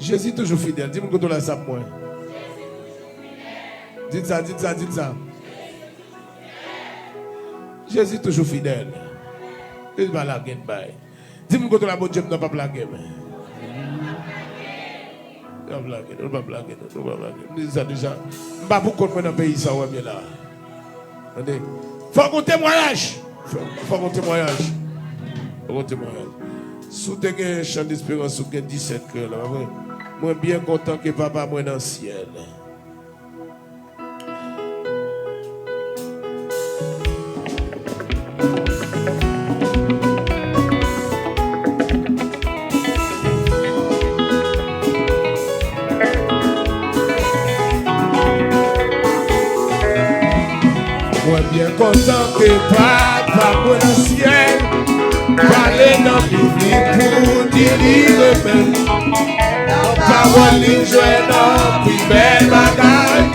Jésus toujours fidèle. Dis-moi que tu l'as ça pour moi. Dites ça, dites ça, dites ça. Jésus toujours fidèle. Il va la gagner. Dis-moi que tu l'as bon Dieu ne pas blaguer. Ne pas blaguer, ne pas blaguer, ne pas blaguer. Dis ça déjà. Je ne vais pas comprendre dans le pays ça, ouais, bien là. Attendez. Faut qu'on témoignage. Faut qu'on témoignage. Faut qu'on témoignage. Si tu as un chant d'espérance, si tu as 17 cœurs, moi bien content que papa moi dans le ciel. Moi bien content que papa moi dans le ciel. Parler dans la Bible pour délivrer même. Parole ligne joignant, puis belle bagaille.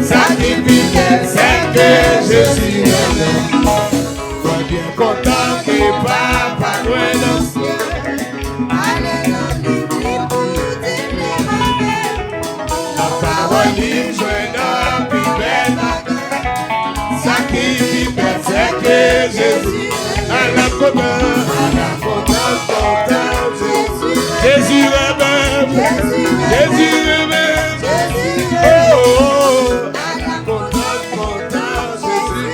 Ça qui vient, c'est que Jésus est. Moi bien content que papa loin dans le ciel. Parler dans la Bible pour délivrer même. Parole ligne joignant, puis belle bagaille. Ça qui vient, c'est que Jésus est. À la content, Jésus est même, Jésus est même, oh, à la content, Jésus.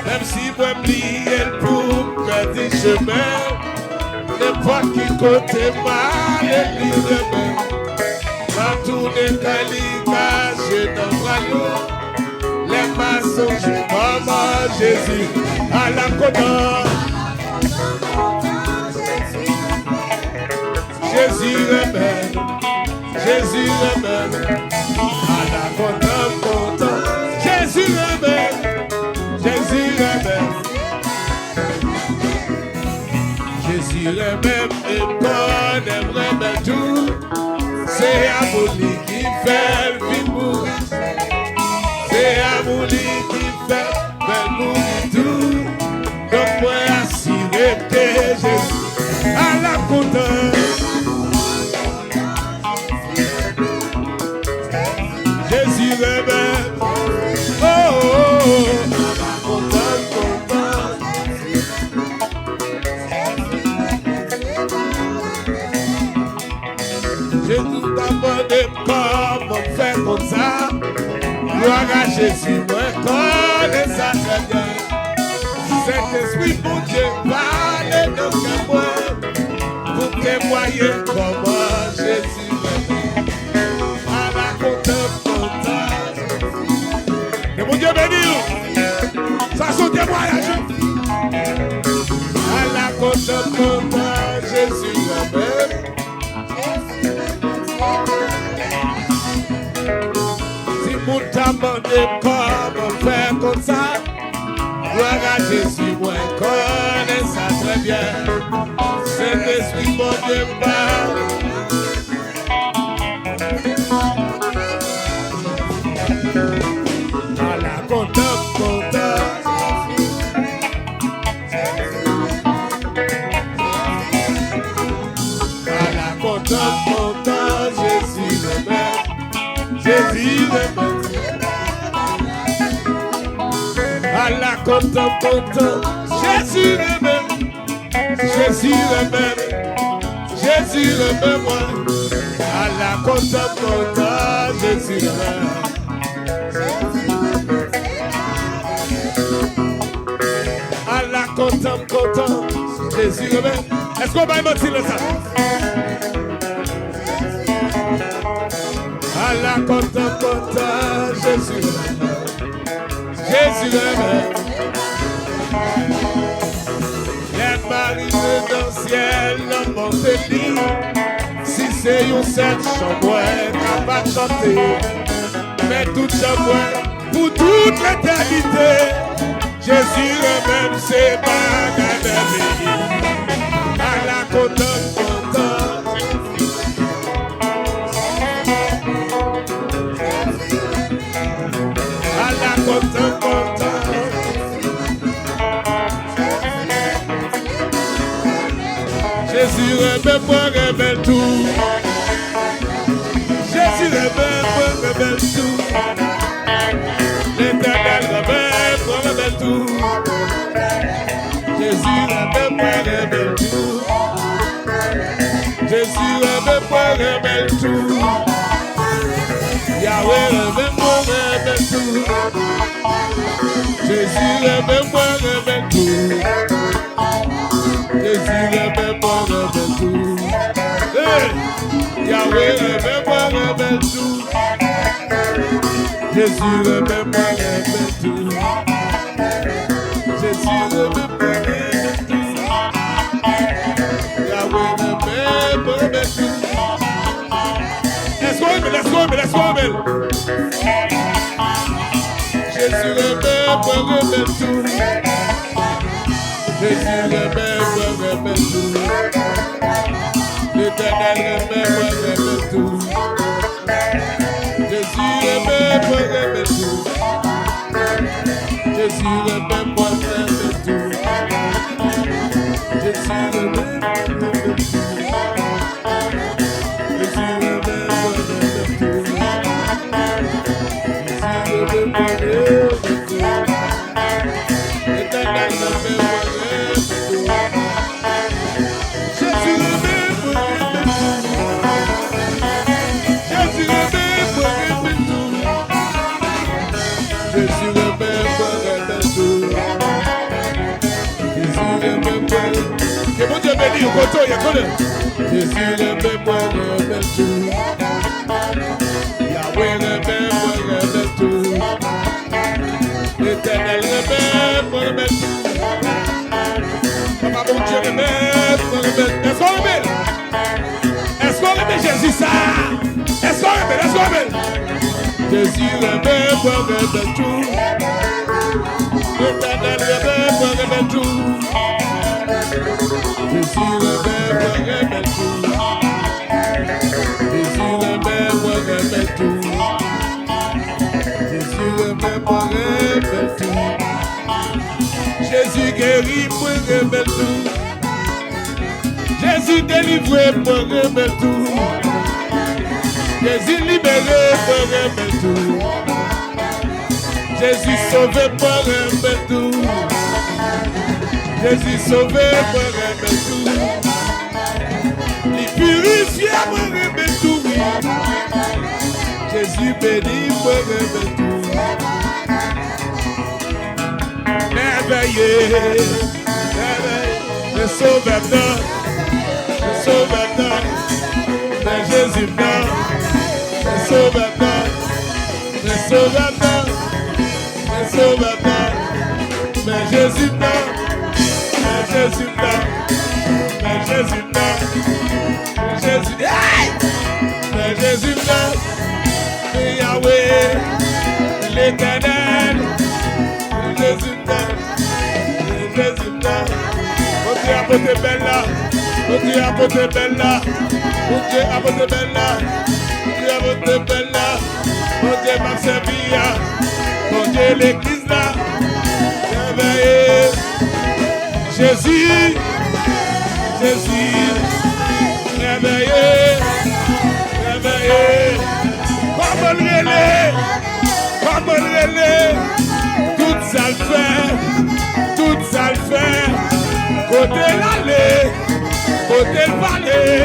Même si vous oubliez pour perdre des chemins, n'importe qui côté mal et lui de même. Dans tous les cas, caché dans l'eau. Les maçons, maman Jésus, à la content. Jésus est même, Jésus est même, à la content. Jésus est même, Jésus est même. Jésus est même, et bon, aimerait même tout. C'est à vous qui fait le vivre. C'est à vous qui fait belle mourir tout. Donc moi assuré que Jésus à la content. Jésus est même. Oh, oh, oh. À la content. Jésus t'a demandé comment faire comme ça. Gloire à Jésus, moi connais ça très bien. Saint-Esprit, mon Dieu, parle dans ce moi pour témoigner comment Jésus m'aime. À la content. Et mon Dieu béni, ça son témoignage. À la content, Jésus m'aime. Pour t'amener comment faire comme ça. Gloire à Jésus, moi connais ça très bien. Saint-Esprit, mon Dieu, parle. À la content. À la content, Jésus le même. Jésus le même. À la content, Jésus le même, Jésus le même, Jésus le même, à la content, Jésus le même. À la content, Jésus le même. Est-ce qu'on va mentir ça? À la content, Jésus le même. Jésus le même. Les maris dans le ciel, l'homme félix. Si c'est une seule chambre, on va chanter. Mais toute chambre, pour toute l'éternité. Jésus le même, c'est pas gagné. À la content. À la content. Jésus remets-moi, remets tout. Jésus remets-moi, remets tout. L'Éternel remets-moi, remets tout. Jésus remets-moi, remets tout. Jésus remets-moi, remets tout. Yahweh remets-moi, remets tout. Jésus remets-moi, remets tout. Jésus remets-moi, remets tout. Hey! Yahweh remets-moi, remets tout. Jésus remets-moi, remets tout. Jésus remets-moi, remets tout. Yahweh remets-moi, remets tout. Let's go, let's go, let's go. Jésus remets-moi, remets tout. Jésus remets-moi, remets tout. L'Éternel remets-moi, remets tout. Jésus remets-moi, remets tout. Jésus remets-moi, remets tout. Jésus remets-moi, remets tout. Jésus remets-moi, remets tout. Jésus remets-moi, remets tout. L'Éternel remets-moi, remets tout. Jésus remets-moi, remets tout. Jésus remets-moi, remets tout. Jésus remets-moi, remets tout. Jésus remets-moi. Que mon Dieu bénisse au côté, il y a quoi de? Jésus remets-moi, remets tout. Yahweh remets-moi, remets tout. L'Éternel remets-moi, remets tout. Papa mon Dieu remets-moi, remets tout. Est-ce qu'on remet? Est-ce qu'on remet Jésus ça? Est-ce qu'on remet? Est-ce qu'on remet? Jésus remets-moi, remets tout. L'Éternel remets-moi, remets tout. Jésus remets-moi, remets tout. Jésus remets-moi, remets tout. Jésus remets-moi, remets tout. Jésus guérit-moi, remets tout. Jésus délivre-moi, remets tout. Jésus libère-moi, remets tout. Jésus sauve-moi, remets tout. Jésus sauve-moi, remets tout. Il purifie-moi, remets tout. Jésus bénit-moi, remets tout. Merveilleux, le sauveur, le sauveur, mais Jésus non, le sauveur, le sauveur, le sauveur, mais Jésus non, mais Jésus non, mais Jésus non, Jésus, mais Jésus non, mais Yahweh, l'Éternel. Jésus non, Jésus non. Mon Dieu a porté belle là, mon Dieu a porté belle là, mon Dieu a porté belle là, mon Dieu a porté belle là, mon Dieu m'a servi là, mon Dieu l'église là, merveilleux. Jésus, Jésus, merveilleux, merveilleux. Comment le relais, comment le relais. Tout ça le fait, tout ça le fait. Côté l'allée, côté le palais,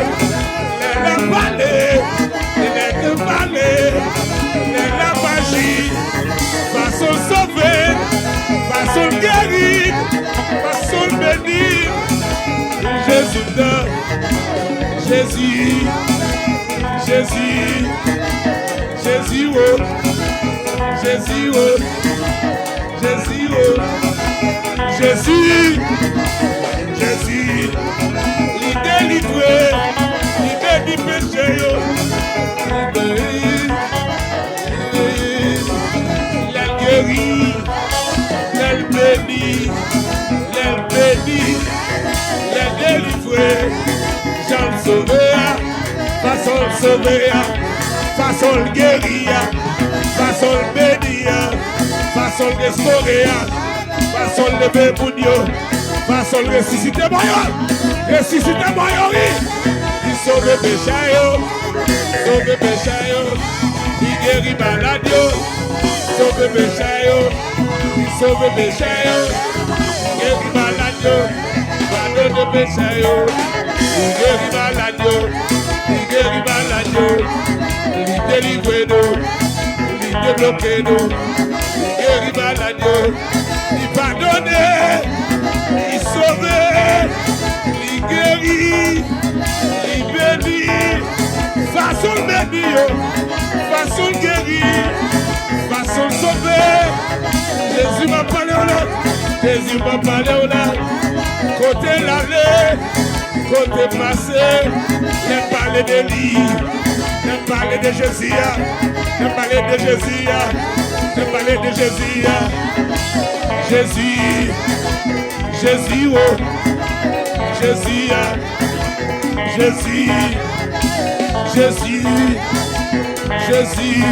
les palais, les palais, la magie. Façon sauver, façon guérir, façon bénir. Jésus donne, Jésus, Jésus, Jésus, oh, Jésus, oh. Jésus, oh, Jésus, Jésus, il délivre, il bénit péché, il guérit, il bénit, il délivre, Jean le sauveur, façon le sauveur, façon le guérir, façon le bénir. Façon de restaurer, façon de lever pour Dieu, Façon ressusciter moi. Ressusciter moi, oui. Il sauve le péché, sauve le péché, il guérit malade, sauve le péché, il sauve le péché, il guérit malade, pardonne le péché, il guérit malade, il guérit malade, il délivre nous, il débloque nous, il guérit malade, il pardonne, il sauve, il guérit. Béni, façon béni, façon guéri, façon sauvé. Jésus m'a parlé au là, Jésus m'a parlé au là. Côté l'aller, côté passé, les parler de lui, les parler de Jésus, les parler de Jésus, les parler de Jésus. Jésus, Jésus, oh, Jésus. Jésus, Jésus, Jésus,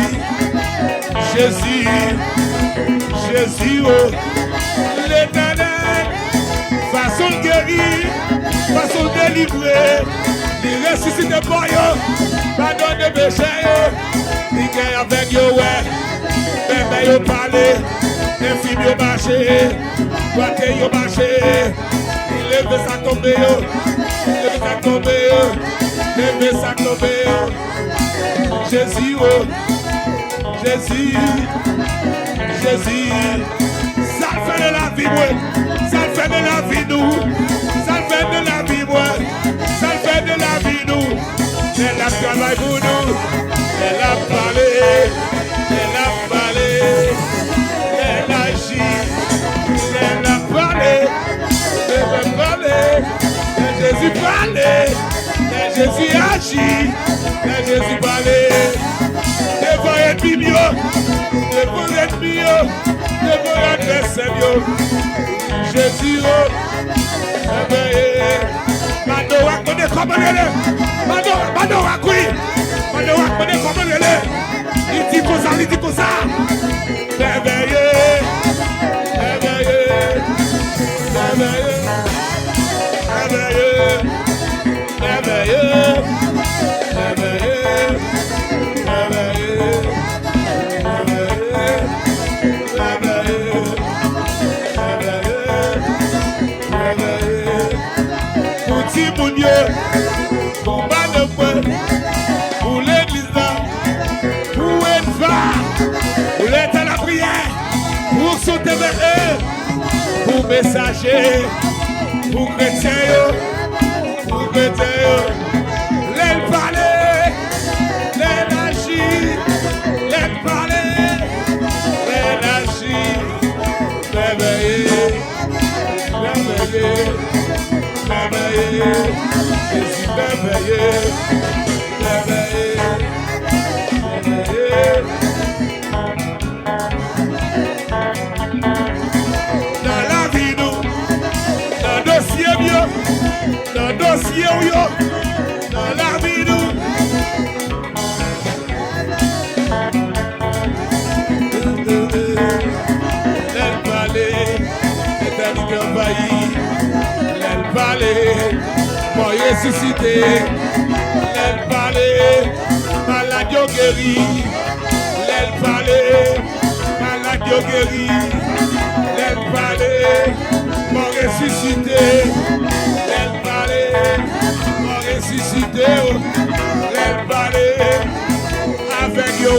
Jésus, Jésus, oh, l'Éternel, façon guérir, façon délivrer, il ressuscite de boy, pardonne de péché, il gagne avec yo, ouais, bébé yo parler, infime yo marcher, boité yo marcher, il lève sa tombe yo. Jésus, oh, Jésus, Jésus, ça fait de la vie, moi, ça fait de la vie, nous, ça fait de la vie, moi, ça fait de la vie, nous, elle a travaillé pour nous, elle a parlé, elle a parlé, elle a agi, elle a parlé, elle a parlé. Jésus parlait, Jésus agit, Jésus parlait. Devant l'ennemi, devant l'ennemi, devant l'adversaire, Jésus, Mado connaît comment il est. Mado connaît comment il est. Il dit comme ça, il dit comme ça. Réveillez, réveillez, réveillez. Pour pour l'église, pour une femme, pour l'être à la prière, pour sauter vers eux, pour messager, pour chrétien, pour chrétien, les parler, les agir, les parler, les agir, réveiller, réveiller, réveiller, Jésus réveiller, réveiller, réveiller. Dans la vie, nous, dans le dossier, dans le dossier, dans la vie, nous. L'aile parler, l'éternité envahie, l'aile parler, pour ressusciter, l'aile parler, maladie guérie, l'aile parler, maladie guérie, l'aile parler, pour ressusciter, l'aile parler, pour ressusciter, l'aile parler, avec yo,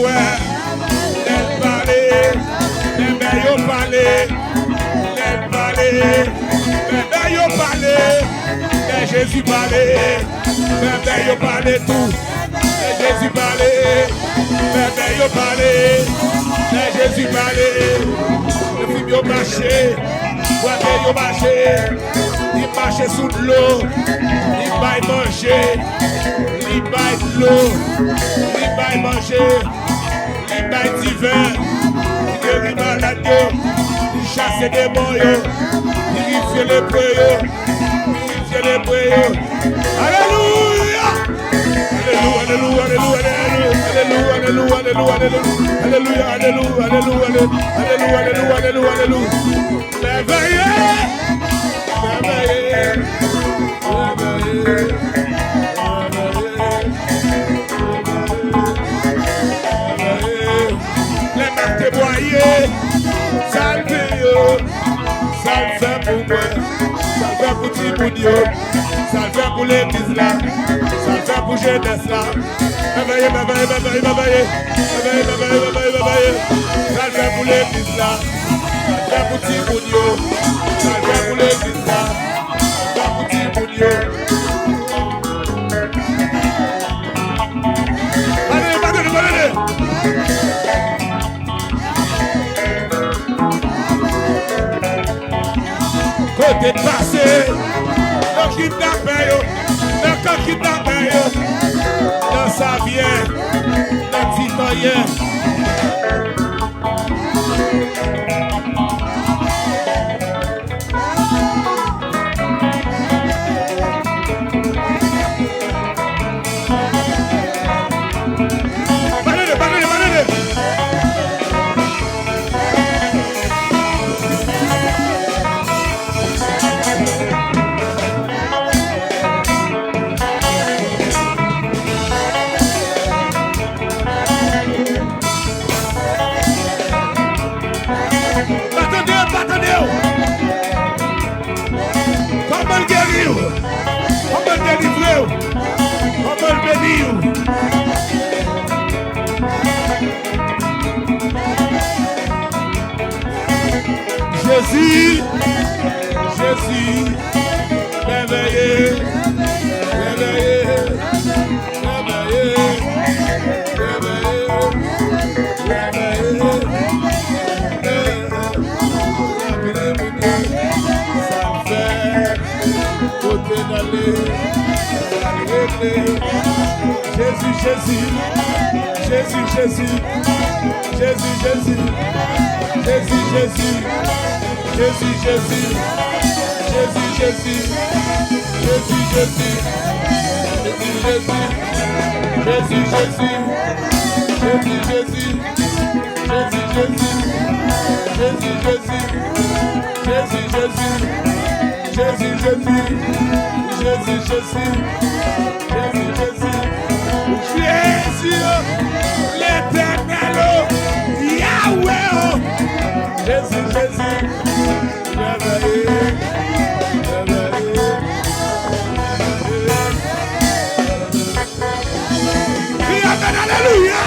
l'aile parler, les meilleurs parler, l'aile parler, les meilleurs parler. Jésus parlait, bébé yo parlait tout. Jésus parlait, bébé yo parlait. Jésus parlait, le film yo marchait, voiture yo marchait. Il marchait sous de l'eau, il baille manger, il baille de l'eau, il baille manger, il baille du vin, il guérit malade, il chasse des démons, il rifle les preux. Alléluia! Alléluia, alléluia, alléluia, alléluia, alléluia, alléluia, alléluia, alléluia, alléluia, alléluia, alléluia, alléluia. Réveillez! Les mains témoignées, salve yo, salve pour moi, salve pour Tibounio, salve pour l'église là, salve pour jeunesse là. Salve pour l'église là, salve pour Tibounio, salve pour l'église là, salve pour Tibounio. Côté passé, le kidnappé, le kidnappé, le savien, le citoyen. Jésus, Jésus, réveillez, réveillez, réveillez, réveillez, ça fait côté d'aller, Jésus, Jésus, Jésus, Jésus, Jésus, Jésus, Jésus, Jésus. Jésus, Jésus, Jésus, Jésus, Jésus, Jésus, Jésus, Jésus, Jésus, Jésus, Jésus, Jésus, Jésus, Jésus, Jésus, Jésus, Jésus, Jésus, l'Éternel, Yahweh, Jésus, Jésus. Amen, alléluia.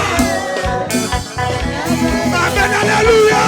Amen, alléluia.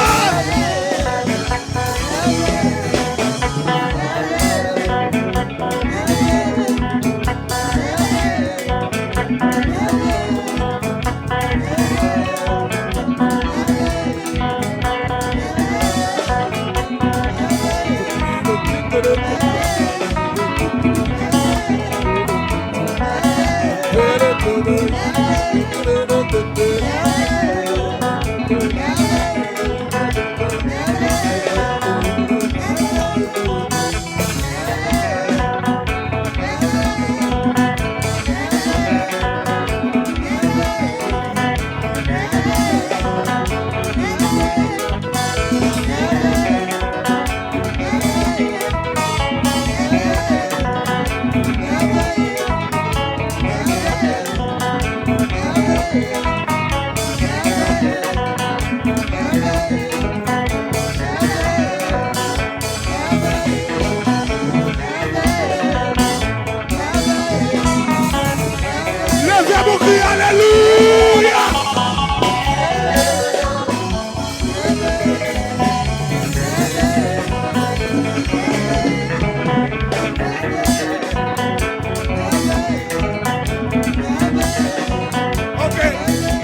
Alléluia.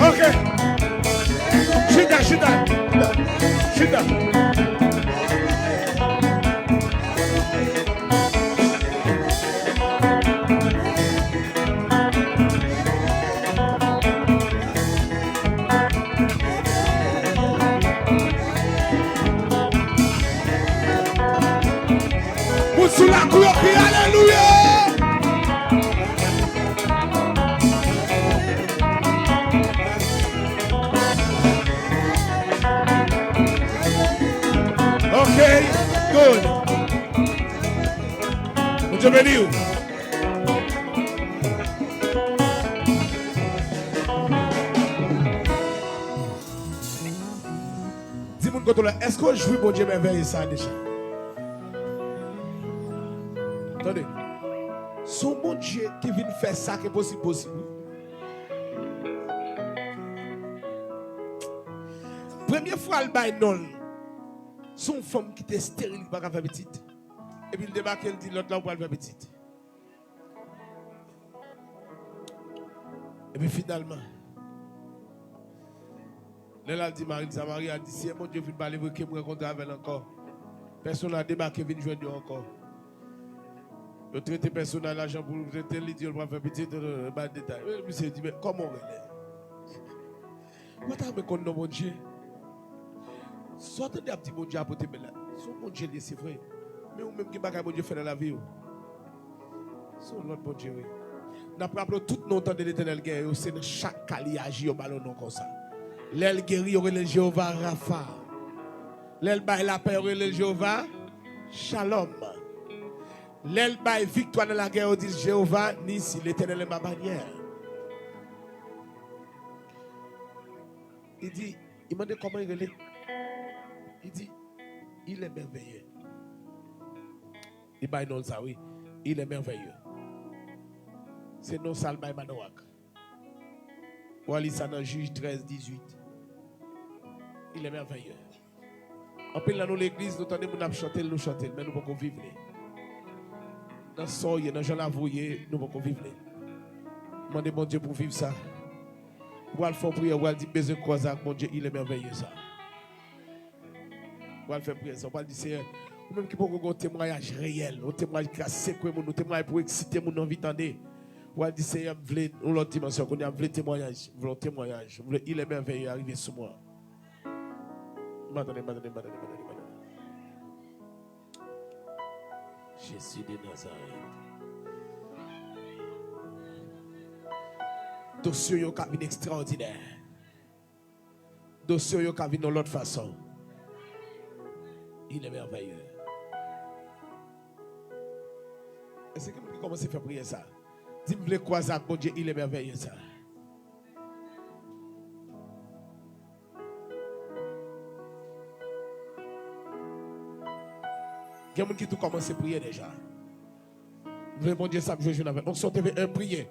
Ok. Sit down. you. Dis-moi, est-ce que je veux bon Dieu merveilleux ça déjà? Attendez. Son bon Dieu qui vient faire ça qui est possible. Première fois, il baille non. Son femme qui était stérile, qui ne pas faire petite. Et puis il débarque, il dit l'autre là, on va faire petite. Et puis finalement, là, elle dit Marie a dit si mon Dieu vient parler avec moi, rencontrer avec encore. Personne n'a débarqué, vient joindre encore. Je traite personne à l'argent pour traiter l'idiot pour faire petit détail. Le monsieur dit mais comment on est? Moi t'as me connaître mon Dieu. Soit tu as petit mon Dieu à porter là. Son mon Dieu c'est vrai. Mais ou même qui bagaille mon Dieu fait dans la vie. Son l'autre bon Dieu. N'a pas rappelé tout le temps de l'Éternel guerre, c'est dans chaque cas il agit au ballon comme ça. L'aile guéri aurait le Jéhovah Rapha. L'aile bail la paix aurait le Jéhovah Shalom. L'aile bail victoire dans la guerre dit Jéhovah Nissi, l'Éternel est ma bannière. Il dit, il m'a dit comment il est. Il dit, il est merveilleux. Il bail non ça oui, il est merveilleux. C'est non sale bail manouak. Ou aller ça dans Juge 13, 18. Il est merveilleux. En plus, dans l'église, nous entendons chanter, mais nous ne pouvons pas vivre. Dans le soleil, dans le jour avoué, nous ne pouvons pas vivre. Demandez mon Dieu pour vivre ça. Ou aller faire prière, ou aller dire besoin de croiser avec mon Dieu, il est merveilleux ça. Ou aller faire prière, ça. Ou aller dire Seigneur, ou même qui peut avoir un témoignage réel, un témoignage cassé, un témoignage pour exciter mon envie d'entendre. Ou aller dire Seigneur, vous voulez une autre dimension, qu'on a un témoignage, il est merveilleux, arrivé sur moi. Madame. Jésus de Nazareth. Dossier yo ka vin extraordinaire. Dossier yo ka vin de l'autre façon. Il est merveilleux. Est-ce que vous commencez à faire prier ça? Dis-moi quoi ça, mon Dieu, il est merveilleux ça. Il y a des gens qui ont commencé à prier déjà. Vous bon Dieu, ça me joue avec. On s'en TV un prier.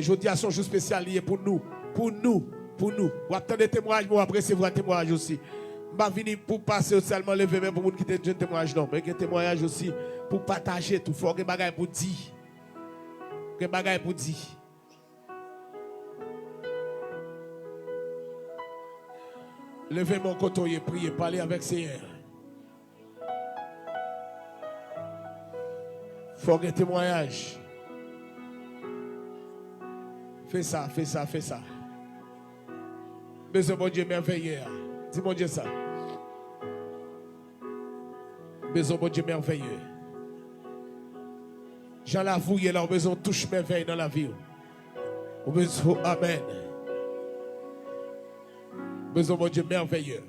Je dis à son jour spécial lié pour nous. Vous attendez des témoignages, moi après c'est un témoignage aussi. Je ne vais pas venir pour passer seulement lever, mais pour vous qui ont un témoignage, non. Mais un témoignage aussi pour partager tout. Il faut que des bagages pour dire. Levez mon côté, priez, parlez avec Seigneur. Faut un témoignage. Fais ça. Besoin mon Dieu merveilleux. Dis mon Dieu ça. Besoin mon Dieu merveilleux. J'en l'avoue, il a besoin de touche merveille dans la vie. Besoin, amen. Besoin mon Dieu merveilleux.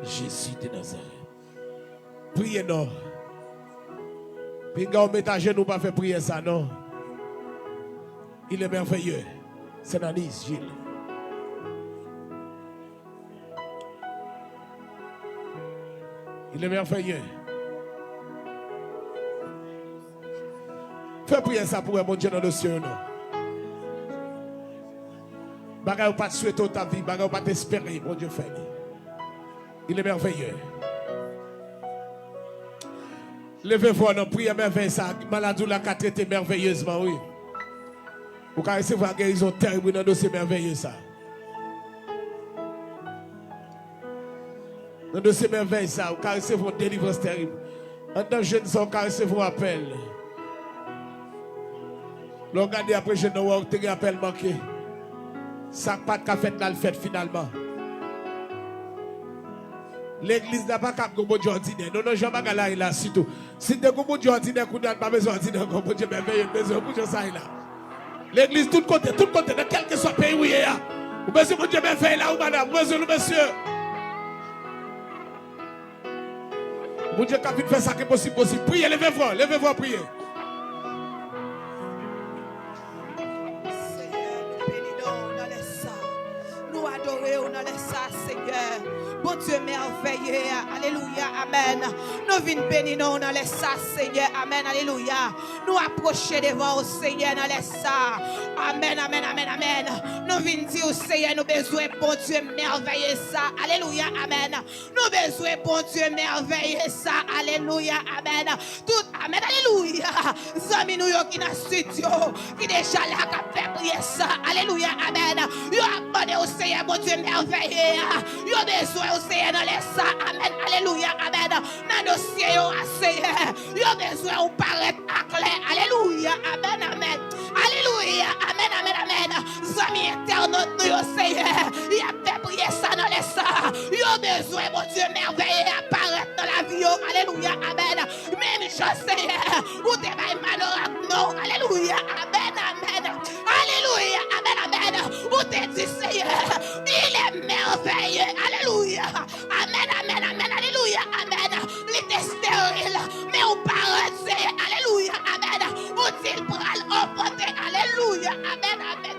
Jésus de Nazareth. Priez non. Puis on met à genoux pas faire prier ça non. Il est merveilleux. C'est Nanis Gilles. Il est merveilleux. Fais prier ça pour mon Dieu dans le ciel non. Bagay pas souhaiter ta vie, bagay pas t'espérer, mon Dieu fait. Il est merveilleux. Levez-vous en prière merveilleuse. Ça, maladie la qu'a traité merveilleusement, oui. Vous pouvez recevoir une guérison terrible dans le dossier merveilleux, ça. Dans le dossier merveilleux, ça, vous pouvez recevoir une délivrance terrible. En tant que jeune, vous pouvez recevoir un appel. Regardez après, je n'ai pas un appel manqué. Ça n'a pas de fait là, le fait finalement. L'église n'a pas qu'à gobo ordinaire. Non, non, Jean-Baptiste là, il a surtout. Si tu as gobo ordinaire, tu n'as pas besoin d'ordinaire, gobo Dieu merveilleux, besoin de ça là. L'église, tout côté, dans quel que soit le pays où il y a. Vous besoin de Dieu merveilleux là, ou madame, vous besoin de monsieur. Mon Dieu, capite, fait ça qui est possible. Priez, levez-vous, priez. Nous adorons dans les ça, Seigneur. Bon Dieu merveilleux, alléluia, amen. Nous venons bénir dans les ça, Seigneur, amen, alléluia. Nous approcher devant au Seigneur dans les ça, amen, amen, amen, amen. Nous venons dire au Seigneur, nous besoin bon Dieu merveilleux ça, alléluia, amen. Nous besoin bon Dieu merveilleux ça, alléluia, amen. Tout, amen, alléluia. Zami nous qui dans studio, qui déjà là qui fait prier ça, alléluia, amen. Yo a demandé au Seigneur, bon Dieu merveilleux. Yo besoin au Seigneur dans les ça, amen, alléluia, amen. Dans dossier yo a Seigneur, yo besoin ou paraître à clair, alléluia, amen, amen. Alléluia, amen, amen, amen. Zami internaute nous yo Seigneur, il a fait prier ça dans les ça. Yo besoin, mon Dieu merveilleux, apparaître dans la vie, yo, alléluia, amen. Même chose Seigneur, ou te bail malheur, non, alléluia, amen, amen. Alléluia, amen, amen. Ou te dit Seigneur, il est merveilleux, alléluia, amen, amen, amen, alléluia, amen. Il était stérile, mais on parle, Seigneur, alléluia, amen. Ou t'il pral emporter, alléluia, amen, amen.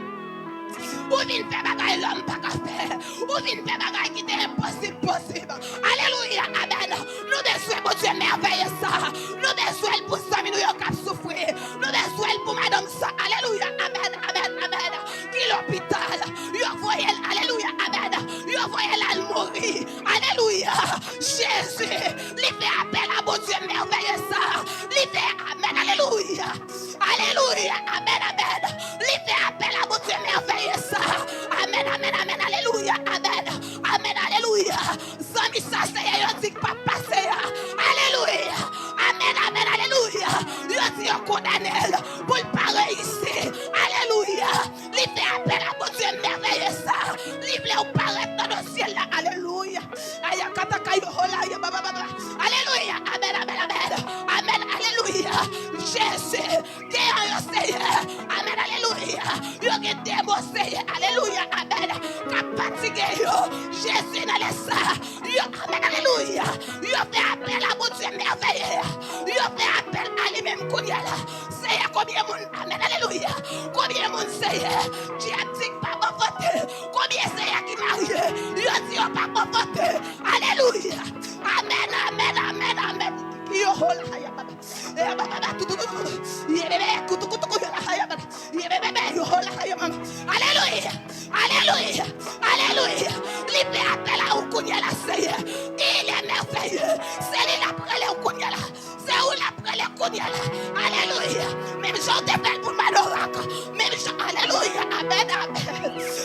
Ou vient faire bagaille l'homme pas qu'à faire. Ou vient faire bagaille qui est impossible possible. Alléluia, amen. Nous besoin mon Dieu merveilleux ça. Nous besoin pour ça, mais nous avons qu'à souffrir. Nous besoin pour madame ça. Alléluia, amen, amen, amen. Qui l'hôpital. Vous voyez, alléluia, amen. Vous voyez là mourir. Alléluia. Jésus, il fait appel à mon Dieu merveilleux ça. Il fait amen, alléluia. Alléluia, amen, amen. Il fait appel à mon Dieu merveilleux ça. Amen, amen, amen, alléluia, amen, amen, alléluia. Zami ça c'est yo dit pas passer. Alléluia, amen, amen, alléluia. Yo dit yo condamné pour le pas réussir. Alléluia. Il fait appel à mon Dieu merveilleux ça. Il veut paraître dans le ciel là. Alléluia. Aya kataka yo hola ya baba baba. Alléluia, amen, amen, amen. Amen, alléluia. Jésus, Dieu yo Seigneur. Amen, alléluia. Yo get démon Seigneur. Alléluia, amen. Qu'a fatigué yo. Jésus dans les ça. Yo, amen, alléluia. Yo fait appel à mon Dieu merveilleux. Yo fait appel à lui-même qu'on y a là. Seigneur, combien de monde, amen, alléluia. Combien de monde Seigneur qui a dit pas bon voter. Combien Seigneur qui marié. Yo dit pas bon voter. Alléluia. Amen, amen, amen, amen. Yo hola ya baba. Ya baba tu. Ye bebe kutu ya baba. Ye bebe yo hola ya mama. Alléluia. Alléluia. Alléluia. Libre appel à Okunya la Seigneur. Il est merveilleux. C'est lui l'après les Okunya la. C'est où l'après les Okunya la. Alléluia. Même Jean te fait pour Manorak. Même Jean. Alléluia. Amen, amen.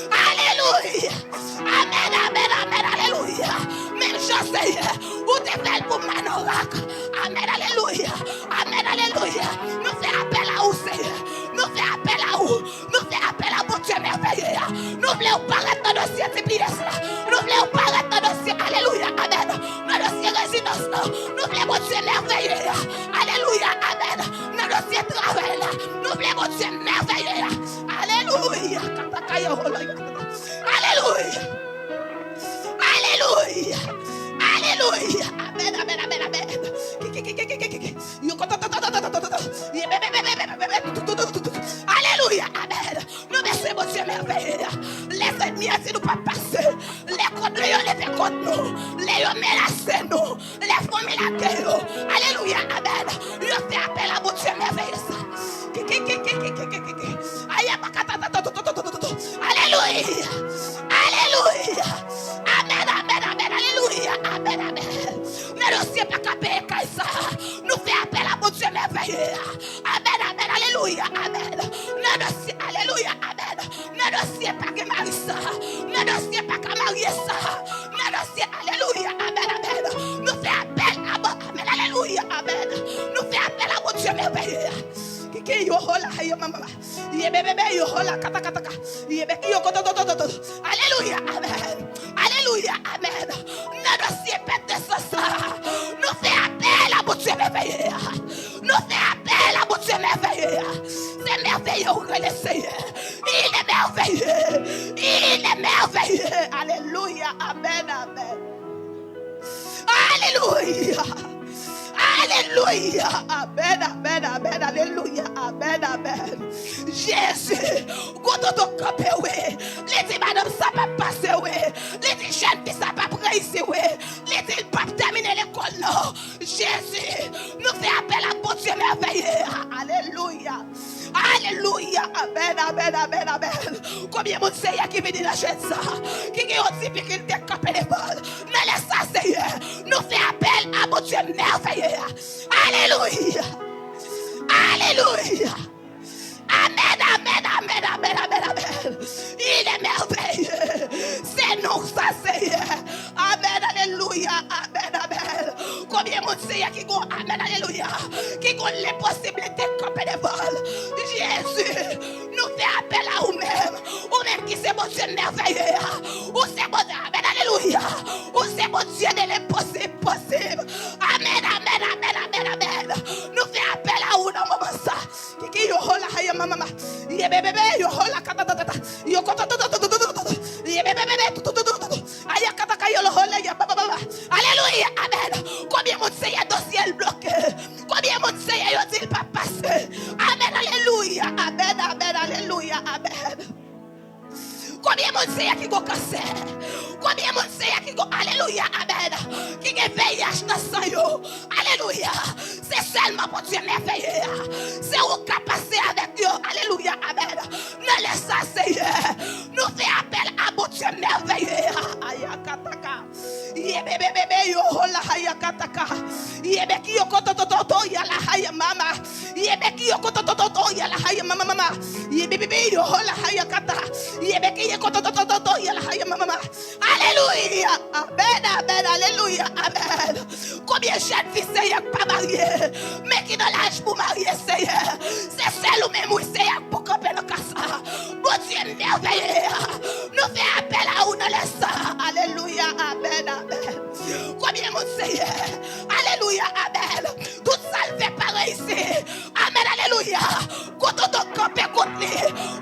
Alléluia. Amen, amen, amen. Alléluia. Même Jean Seigneur. Où te fait pour Manorak. Amen, alléluia. Amen, alléluia. Nous faisons appel à vous, Seigneur. Nous faisons appel à vous. Nous faisons appel à mon Dieu merveilleux. Nous voulons paraître dans le dossier TPS. Nous voulons paraître dans le dossier. Alléluia. Amen. Dans le dossier résidence. Nous voulons mon Dieu merveilleux. Alléluia. Amen. Dans le dossier travail. Nous voulons mon Dieu merveilleux. Alléluia. Alléluia. Alléluia. Alléluia. Amen, amen, amen, amen. Alléluia, amen. Nous merci mon Dieu merveilleux. Les ennemis si nous pas passer. Les contre les fait contre nous. Les menacent nous. Les familles la guerre. Alléluia, amen. Nous fait appel à mon Dieu merveilleux. Alléluia. Alléluia. Amen, amen, amen. Alléluia. Amen, amen. Ne dossier pas capé ça. Nous fait appel à mon Dieu merveilleux. Amen, amen. Alléluia. Amen. Ne dossier, alléluia. Amen. Ne dossier pas que marie ça. Ne dossier pas que marier ça. Ne dossier, alléluia. Amen, amen. Nous fait appel à mon amen. Alléluia. Amen. Nous fait appel à mon Dieu merveilleux. Kiki yo hola yo mama. Ye bebe yo hola kata kata kata. Ye be yo koto. Alléluia. Amen. Alléluia. Amen. Ne dossier pète merveilleux, le Seigneur. Il est merveilleux. Il est merveilleux. Alléluia. Amen. Amen. Alléluia. Alléluia. Amen, amen, amen. Alléluia. Amen, amen. Jésus. Quand on campe, oui. Les dit madame, ça va passer, oui. Les dit jeune, ça va prendre ici, oui. Les dit pas terminer l'école, non. Jésus. Nous fait appel à bon Dieu merveilleux. Alléluia. Alléluia. Amen, amen, amen, amen. Combien de monde Seigneur qui vient dans la jeune ça? Qui ont difficulté à camper les balles? Mais laisse ça, Seigneur. Nous fait appel à mon Dieu merveilleux. Alléluia. Alléluia. Amen, amen, amen, amen, amen, amen. Il est merveilleux. C'est nous, ça, Seigneur. Amen, alléluia. Amen, amen. Combien de monde Seigneur qui ont, amen, alléluia, qui ont les possibilités de camper des balles? Jésus, nous fait appel à vous-même. Vous-même qui c'est mon Dieu merveilleux. Ou c'est mon Dieu, amen, alléluia. Ou c'est mon Dieu de l'impossible possible. Amen, amen, amen, amen, amen. Nous fait appel à vous dans le moment ça. Qui yo hola haya mama. Ye bebe yo hola kata tata. Yo kota tata. Ye bebe aya kata kayo hola ya baba. Alléluia, amen. Combien mon Seigneur dossier bloqué. Combien mon Seigneur yo dit pas passer. Amen, alléluia. Amen, amen, alléluia. Amen. Combien mon Seigneur qui go cancer. Combien mon Seigneur qui go alléluia, amen. Qui est VIH dans sang yo. Alléluia. C'est seulement pour Dieu merveilleux. C'est où qu'à passer avec Dieu. Alléluia, amen. Ne laisse ça, Seigneur. Nous fait appel à mon Dieu merveilleux. Ayakataka. Yebe bebe yo hola hayakataka. Yebe ki yo kotototo ya la haya mama. Yebe ki yo kotototo ya la haya mama mama. Yebe bebe yo hola hayakata. Yebe ki yo kotototo ya la haya mama mama. Alléluia. Amen, amen, alléluia, amen. Combien de jeunes filles Seigneur pas mariées, mais qui dans l'âge pour marier Seigneur. C'est celle ou même où Seigneur pour camper le casa. Bon Dieu merveilleux. Nous fait appel à vous dans le sang. Alléluia, amen, amen. Combien mon Seigneur. Alléluia, amen. Tout ça le fait pareil ici. Amen, alléluia. Quand on campe contre lui,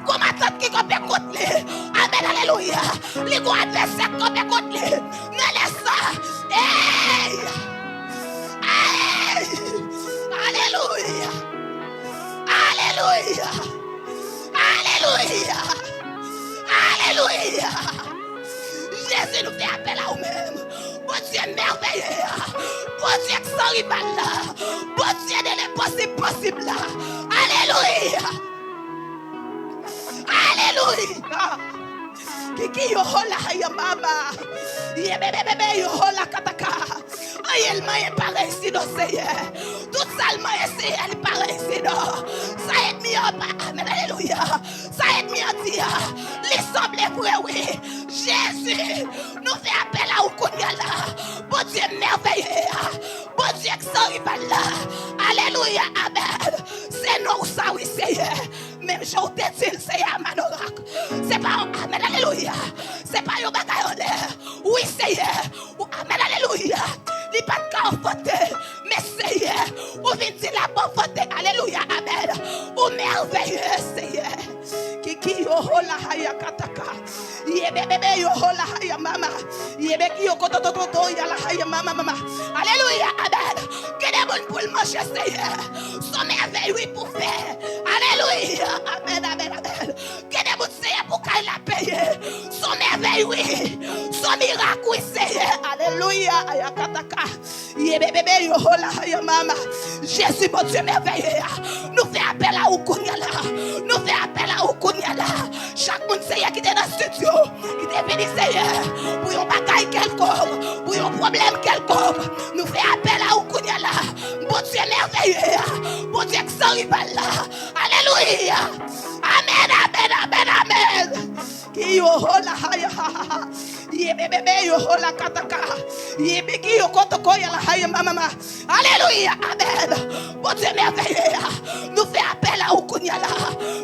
comme attente qui campe contre lui. Amen, alléluia. Les gros adversaires campe contre lui. Ne laisse ça. Hey! Hey! Alléluia. Alléluia. Alléluia. Alléluia. Jésus nous fait appel à vous-même. Bon Dieu merveilleux. Bon Dieu qui s'en rival là. Bon Dieu de l'impossible possible là. Alléluia. Alléluia. Kiki yo hola ya mama. Ye bebe yo hola kataka. Ay el maye pareil si no Seigneur. Tout ça le maye c'est elle pareil si no. Ça aide mi en amen alléluia. Ça aide mi en dia. Les semblés vrai oui. Jésus nous fait appel à Okunya là. Bon Dieu merveilleux. Bon Dieu qui s'en rival là. Alléluia, amen. C'est nous ça oui Seigneur. Même jour t'es-il Seigneur manorak. C'est pas amen alléluia. C'est pas un bagay en l'air. Oui, Seigneur. Amen, alléluia. Il pas de cas en faute. Mais Seigneur, ou vient dire la bonne faute. Alléluia, amen. Ou merveilleux, Seigneur. Kiki yo hola haya kataka. Yebe bebe yo hola haya mama. Yebe ki yo kotototo ya la haya mama mama. Alléluia, amen. Que des bonnes pour le manger, Seigneur. Son merveille, oui, pour faire. Alléluia, amen, amen, amen. Que des bonnes Seigneur pour qu'elle la paye. Son merveille, oui. Son miracle, oui, Seigneur. Alléluia, ayakataka. Yebe bebe yo hola haya mama. Jésus, mon Dieu merveilleux. Nous fait appel à Okunya là. Nous fait appel à Okunya là. Chaque monde Seigneur qui est dans le studio, qui est venu Seigneur, pour un bagaille quelconque, pour un problème quelconque, nous fait appel à Okunya là. Bon Dieu merveilleux, bon Dieu qui s'en rival là. Alléluia. Amen, amen, amen, amen. Ki yo hola haya ha. Ye bebe yo hola kataka. Ye bigi yo kotoko ya la haya mama. Alléluia, amen. Bon Dieu merveilleux, nous fait appel à Okunya là.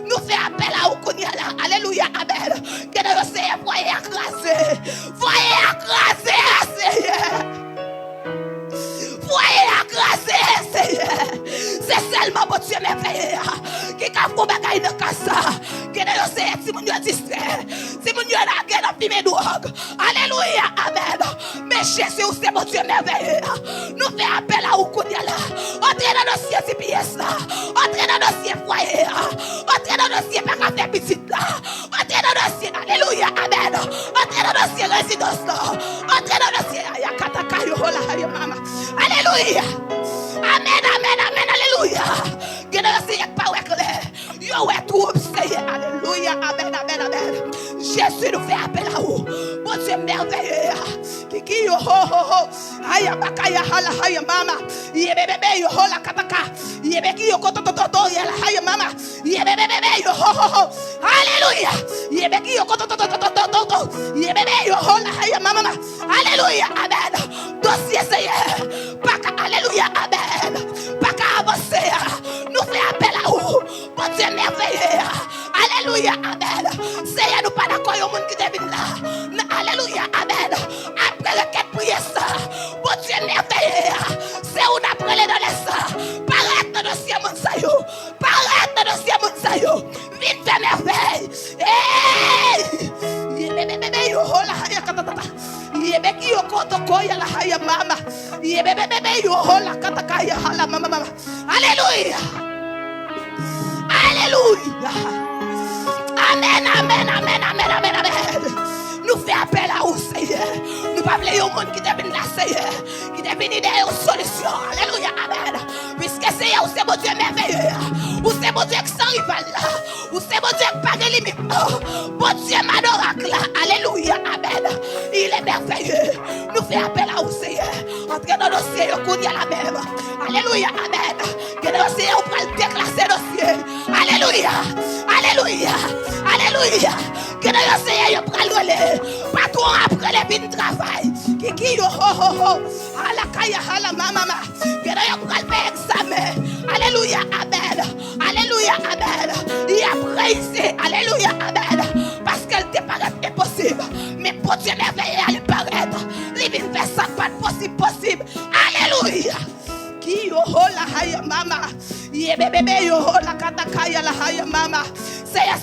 Nous fait appel à Okunya là. Alléluia, amen. Que nous Seigneur voyez écraser. Voyez écraser, Seigneur. Voyez écraser, Seigneur. C'est seulement mon Dieu merveilleux qui a fait bagaille de casse. synagogue. Alléluia, amen. Mais Jésus, c'est mon Dieu merveilleux. Nous faisons appel à vous, là. Entrez dans le dossier CPS là. Entrez dans le dossier foyer. Entrez dans le dossier par café petite là. Entrez dans le dossier, alléluia, amen. Entrez dans le dossier résidence là. Entrez dans le dossier, ayakataka yohola, mama. Alléluia. Amen, amen, amen, alléluia. Génération pas clair. Yo ouais tout obséé. Alléluia, amen, amen, amen. Jésus nous fait appel à vous. Mon Dieu merveilleux. Kiki yo ho ho ho. Aya bakaya hala haya mama. Yebebebe yo hola kataka. Yebeki yo koto toto yala haya mama. Yebebebe yo ho ho ho. Alléluia. Yebeki yo koto toto. Yebebe yo hola haya mama. Alléluia, amen. Dossier Seigneur. Paka alléluia, amen. Paka avancer. Nous fait appel à vous. Mon Dieu merveilleux. Alléluia, amen. Seigneur, nous pas d'accord au monde qui devine là. Alléluia, amen. Après le quête prière ça. Mon Dieu merveilleux. C'est où on a prélé dans les ça. Paraître dans le ciel, mon sayo. Paraître dans le ciel, mon sayo. Vite fait merveille. Hey! Yebebebe yo hola haya katata. Yebeki yo koto koya la haya mama. Yebebebe yo hola kataka ya hala mama. Alléluia. Alléluia. Amen, amen, amen, amen, amen, amen. Nous fait appel à vous, Seigneur. Nous pas voulons un monde qui devine là, Seigneur. Qui devine une solution. Alléluia, amen. Puisque Seigneur, c'est mon Dieu merveilleux. Ou c'est mon Dieu qui sans rival là. Ou c'est mon Dieu qui pas de limite. Mon Dieu m'adoracle là. Alléluia, amen. Il est merveilleux. Nous fait appel à vous, Seigneur. Entrez dans le dossier, on connaît la même. Alléluia, amen. Que le dossier, on peut le déclasser dossier. Alléluia. Alléluia. Alléluia. Que le dossier, on peut le relais. Patron après les bins de travail. Kiki yo ho ho ho. Hala kaya hala mama. Que le on peut le faire examen. Alléluia, amen. Alléluia, amen. Et après ici, alléluia, amen. Parce qu'elle te paraît impossible. Mais pour Dieu merveilleux, elle paraît. Il vient faire ça, pas possible. Alléluia. Ki yo ho la haya mama. Ye bébé yo ho la katakaya la haya mama.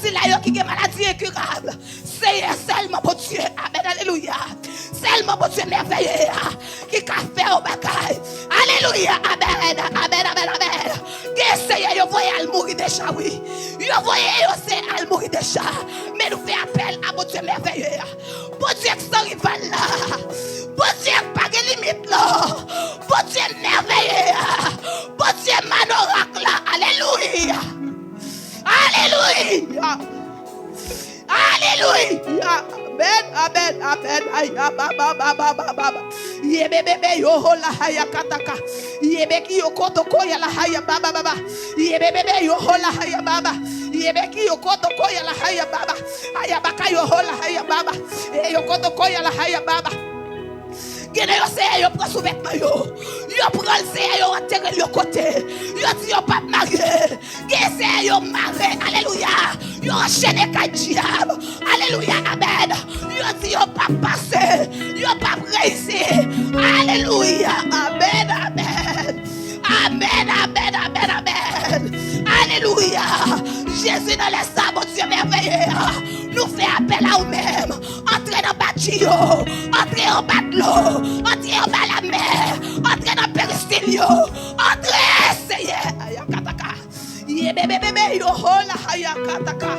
C'est là qui a maladie incurable. C'est seulement pour Dieu. Amen, alléluia. Seulement pour Dieu merveilleux. Qui a fait au bagaille. Alléluia, amen, amen, amen, amen. Que Seigneur, vous voyez elle mourir déjà, oui. Vous voyez aussi elle mourir déjà. Mais nous fait appel à mon Dieu merveilleux. Bon Dieu qui s'en rival là. Bon Dieu pas de limite là. Bon Dieu merveilleux. Bon Dieu manoracle là. Alléluia. Alléluia. Alléluia. Amen, amen, amen. Aya baba baba baba. Yebebebe yo hola haya kataka. Yebeki yo koto koya la haya baba baba. Yebebebe yo hola haya baba. Yebeki yo koto koya la haya baba. Aya baka yo hola haya baba. Yo koto koya la haya baba. Gene yo se yo prend sous vêtement yo. Yo prend le se yo enterrer le côté. Yo dit yo pas marié. Gene se yo marié. Alléluia. Yo enchaîné ka diable. Alléluia. Amen. Yo dit yo pas passé. Yo pas réussi. Alléluia. Amen. Amen. Amen. Amen. Amen. Amen. Alléluia. Jésus dans les sables, mon Dieu merveilleux. Nous fait appel à nous-mêmes. Entrez dans le bâtiment. Entrez en bas de l'eau. Entrez en bas de la mer. Entrez dans le péristyle. Entrez, Seigneur. Ayakataka. Yebebebe yo hola hayakataka.